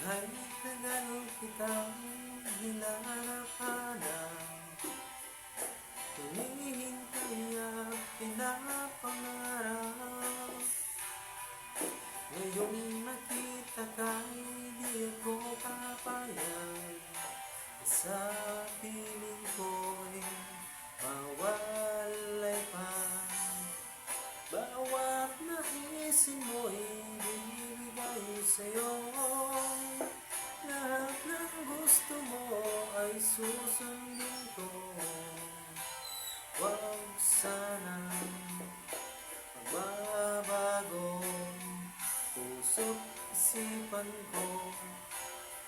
Kahit tagal kitang hinahanapan, hinihintay at pinapangarap. Ngayong nakita ka'y di ako papayag. Sa piling ko'y mawalay pa. Bawat naisin mo'y bibigay sa'yo. Lahat ng gusto mo ay susundin ko. Huwag sanang magbabago puso't isipan ko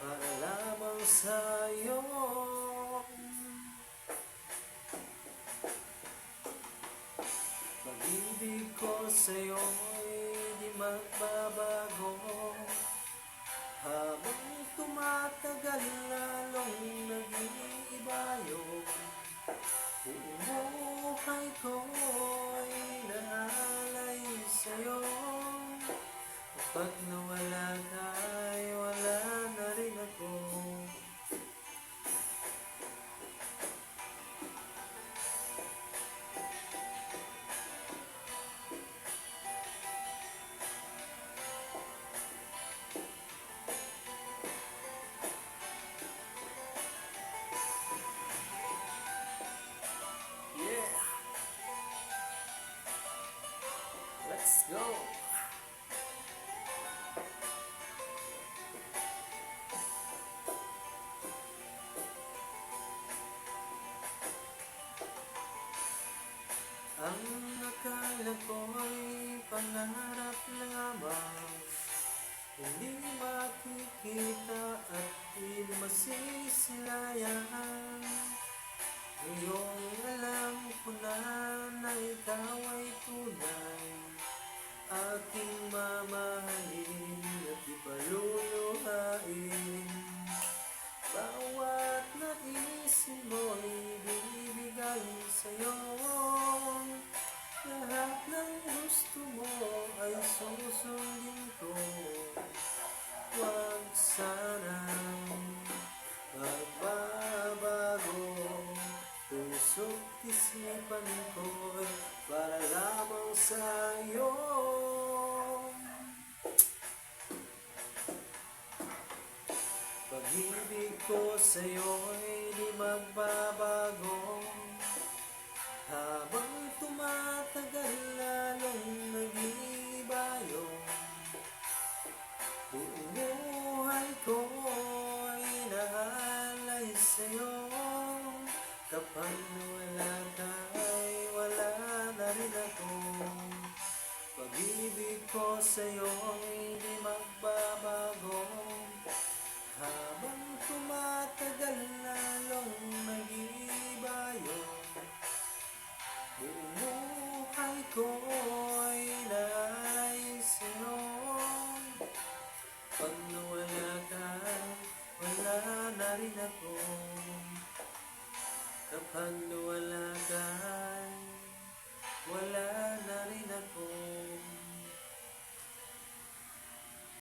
para lamang sa'yo. Pag-ibig ko sa'yo'y di magbabago. Habang tumatagal lalong nag-iibayo. Buong buhay ko'y naalay sa'yo. Kapag nawala ka'y wala na rin ako. Yeah! Let's go! Ang akala ko'y pangarap lamang, hindi makikita at di masisilayan. Ngayong alam ko na ikaw ay tunay, aking mamahalin at ipaluluhain. Bawat naisin mo'y binibigay sa'yo. Lahat ng gusto mo ay susundin ko. Huwag sanang magbabago puso't isipan ko'y para lamang sa'yo. Pag-ibig ko sa'yo'y di magbabago. Habang tumatagal lalong nag-iibayo. Buong buhay ko'y naalay sa'yo. Kapag wala ka'y wala na rin ako. Pag-ibig ko sa'yo'y di magbabago. Habang tumatagal lalong nag-iibayo. Buong buhay ko'y naalay sa'yo. Pag nawala ka, wala na rin ako. Kapag